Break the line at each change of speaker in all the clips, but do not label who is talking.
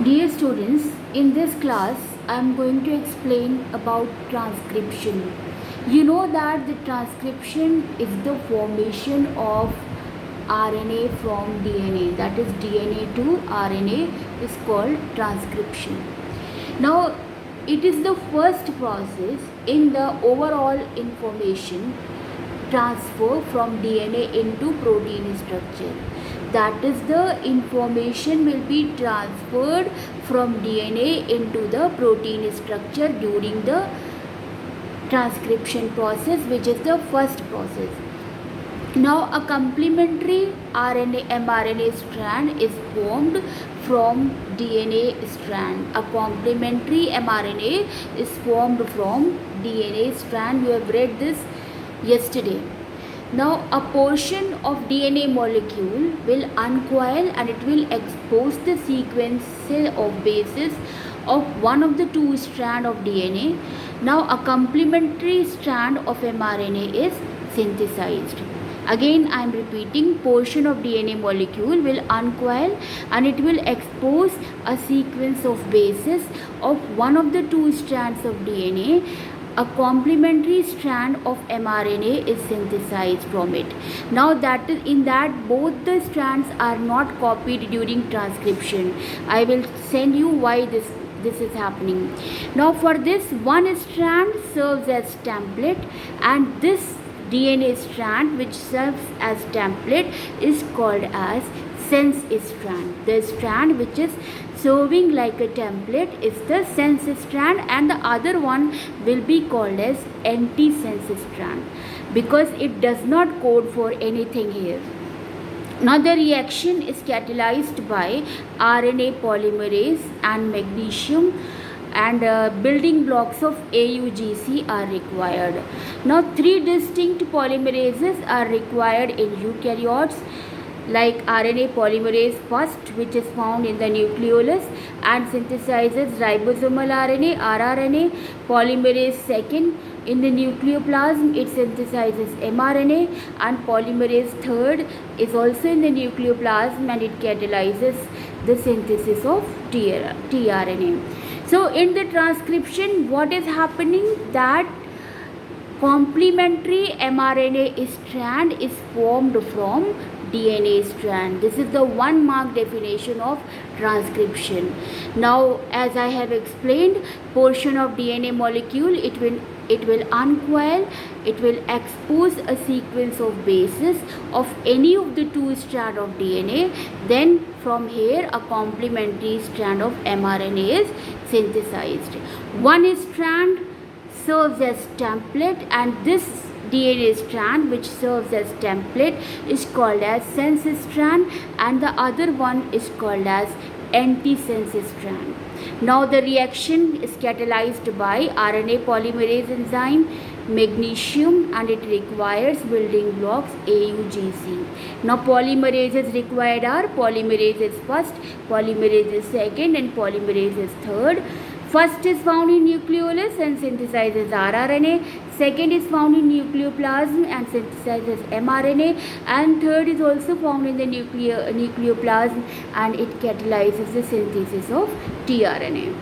Dear students, in this class I am going to explain about transcription. You know that the transcription is the formation of RNA from DNA, that is DNA to RNA is called transcription. Now, it is the first process in the overall information transfer from DNA into protein structure. That is, the information will be transferred from DNA into the protein structure during the transcription process, which is the first process. Now, a complementary mRNA strand is formed from DNA strand. A complementary mRNA is formed from DNA strand. You have read this yesterday. Now, a portion of DNA molecule will uncoil and it will expose the sequence of bases of one of the two strands of DNA. Now, a complementary strand of mRNA is synthesized. Again, I am repeating, portion of DNA molecule will uncoil and it will expose a sequence of bases of one of the two strands of DNA. A complementary strand of mRNA is synthesized from it. Now that is in that both the strands are not copied during transcription. I will send you why this is happening. Now for this, one strand serves as template, and this DNA strand which serves as template is called as sense strand. The strand which is serving like a template is the sense strand, and the other one will be called as anti-sense strand because it does not code for anything here. Now the reaction is catalyzed by RNA polymerase and magnesium, and building blocks of AUGC are required. Now three distinct polymerases are required in eukaryotes, like RNA polymerase first, which is found in the nucleolus and synthesizes ribosomal RNA, rRNA. Polymerase second, in the nucleoplasm it synthesizes mRNA, and polymerase third is also in the nucleoplasm and it catalyzes the synthesis of tRNA. So in the transcription, what is happening, that complementary mRNA strand is formed from DNA strand. This is the one mark definition of transcription. Now, as I have explained, portion of DNA molecule, it will uncoil, it will expose a sequence of bases of any of the two strands of DNA. Then from here a complementary strand of mRNA is synthesized. One strand serves as template, and this DNA strand which serves as template is called as sense strand, and the other one is called as anti-sense strand. Now the reaction is catalyzed by RNA polymerase enzyme, magnesium, and it requires building blocks AUGC. Now polymerases required are polymerase is first, polymerase is second, and polymerase is third. First is found in nucleolus and synthesizes rRNA. Second is found in nucleoplasm and synthesizes mRNA. And third is also found in the nucleoplasm and it catalyzes the synthesis of tRNA.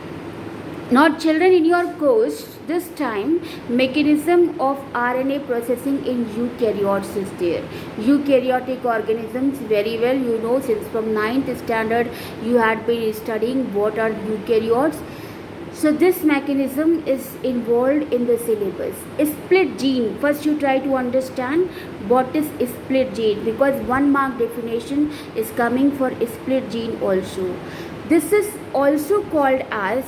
Now children, in your course this time, mechanism of RNA processing in eukaryotes is there. Eukaryotic organisms, very well you know, since from 9th standard you had been studying what are eukaryotes. So this mechanism is involved in the syllabus. Split gene, first you try to understand what is split gene, because one mark definition is coming for split gene also. This is also called as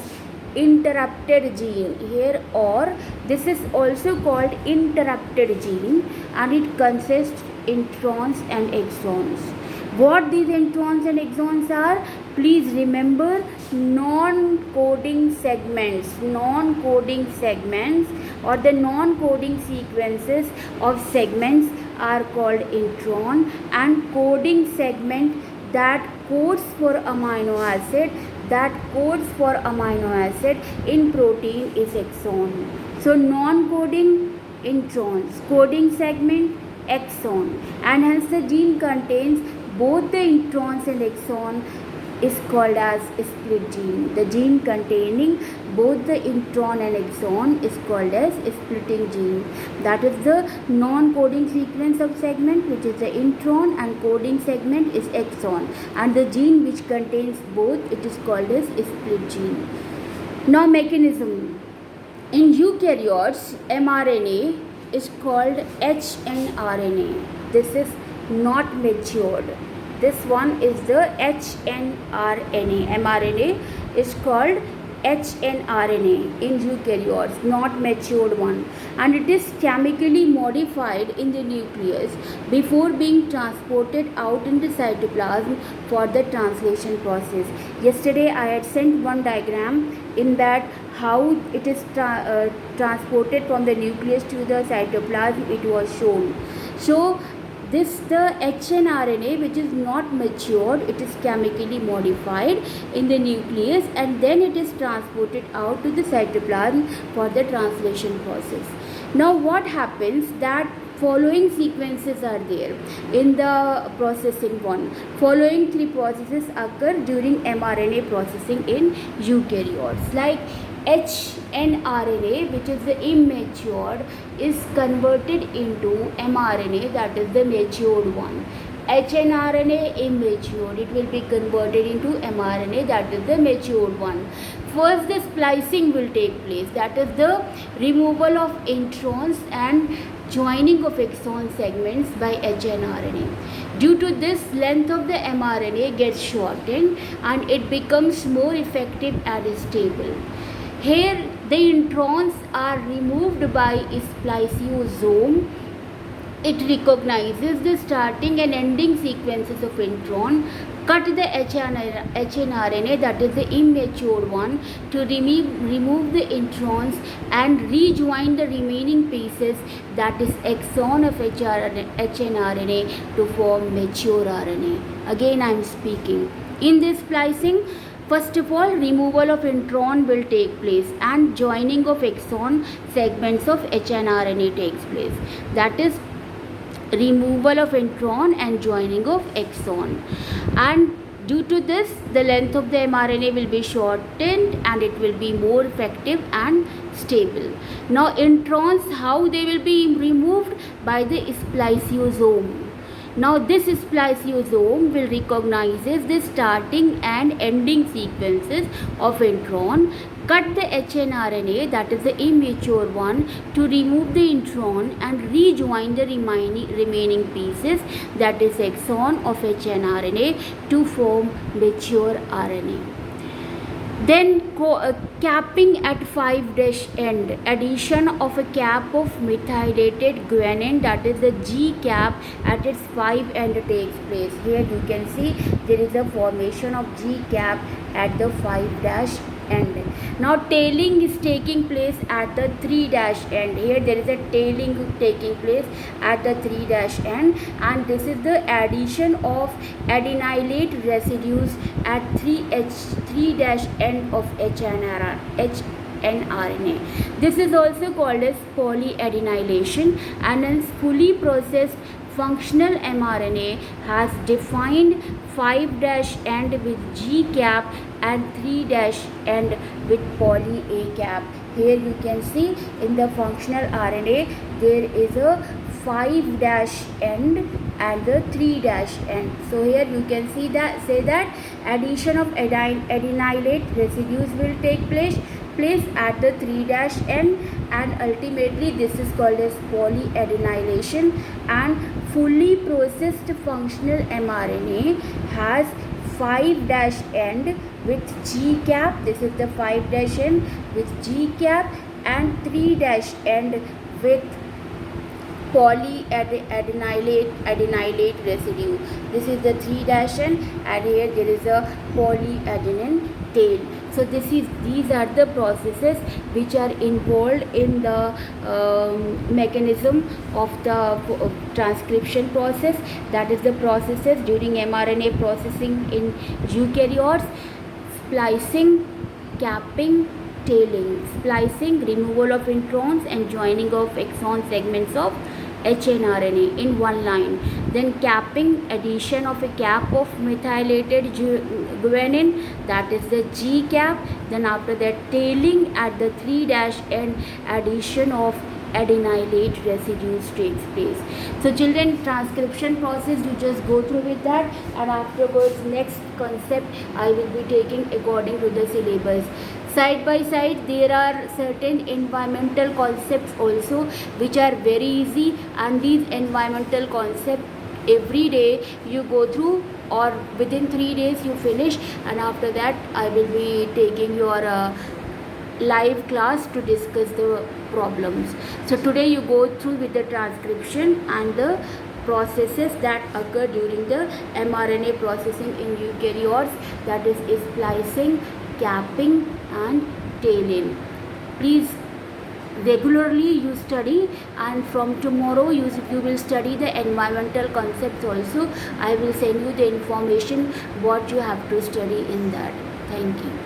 interrupted gene here, or this is also called interrupted gene, and it consists introns and exons. What these introns and exons are, please remember, non-coding segments or the non-coding sequences of segments are called intron, and coding segment that codes for amino acid in protein is exon. So non-coding introns, coding segment exon, and hence the gene contains both the introns and exon is called as split gene. The gene containing both the intron and exon is called as splitting gene. That is the non-coding sequence of segment, which is the intron, and coding segment is exon, and the gene which contains both, it is called as split gene. Now mechanism. In eukaryotes, mRNA is called hnRNA. This is not matured. This one is the hnRNA. mRNA is called hnRNA in eukaryotes, not matured one, and it is chemically modified in the nucleus before being transported out in the cytoplasm for the translation process. Yesterday I had sent one diagram in that how it is transported from the nucleus to the cytoplasm. It was shown. So this the hnRNA, which is not matured, it is chemically modified in the nucleus and then it is transported out to the cytoplasm for the translation process. Now what happens that following sequences are there in the processing one. Following three processes occur during mRNA processing in eukaryotes, like hnRNA, which is the immatured, is converted into mRNA, that is the matured one. hnRNA immatured, it will be converted into mRNA, that is the matured one. First the splicing will take place, that is the removal of introns and joining of exon segments by hnRNA. Due to this, length of the mRNA gets shortened and it becomes more effective and stable. Here the introns are removed by spliceosome. It recognizes the starting and ending sequences of intron, cut the hnRNA, that is the immature one, to remove the introns and rejoin the remaining pieces, that is exon of hnRNA, to form mature RNA. Again I am speaking. In this splicing, first of all, removal of intron will take place and joining of exon segments of hnRNA takes place. That is removal of intron and joining of exon. And due to this, the length of the mRNA will be shortened and it will be more effective and stable. Now introns, how they will be removed? By the spliceosome. Now this spliceosome will recognizes the starting and ending sequences of intron, cut the hnRNA, that is the immature one, to remove the intron and rejoin the remaining pieces, that is exon of hnRNA, to form mature RNA. Then capping at 5' end, addition of a cap of methylated guanine, that is the G cap, at its 5 end takes place. Here you can see there is a formation of G cap at the 5' end. Now tailing is taking place at the 3' end. Here there is a tailing taking place at the 3' end, and this is the addition of adenylate residues at 3' end of hnRNA. This is also called as polyadenylation, and hence fully processed functional mRNA has defined 5' end with G cap and 3' end with poly A cap. Here you can see in the functional RNA there is a 5' end and the 3' end. So here you can see that addition of adenylate residues will take place at the 3' end, and ultimately this is called as polyadenylation. And fully processed functional mRNA has 5' end with G cap. This is the 5' end with G cap, and 3' end with polyadenylate residue. This is the 3' end, and here there is a polyadenine tail. So these are the processes which are involved in the mechanism of the transcription process. That is the processes during mRNA processing in eukaryotes: splicing, capping, tailing. Splicing, removal of introns and joining of exon segments of hnRNA in one line. Then capping, addition of a cap of methylated guanine, that is the G cap. Then after that tailing at the 3' end, addition of adenylate residues takes place. So children, transcription process, you just go through with that, and afterwards next concept I will be taking according to the syllabus. Side by side there are certain environmental concepts also which are very easy, and these environmental concepts every day you go through, or within 3 days you finish, and after that I will be taking your live class to discuss the problems. So today you go through with the transcription and the processes that occur during the mRNA processing in eukaryotes, that is splicing, capping and tailing. Please regularly you study, and from tomorrow you will study the environmental concepts also. I will send you the information what you have to study in that. Thank you.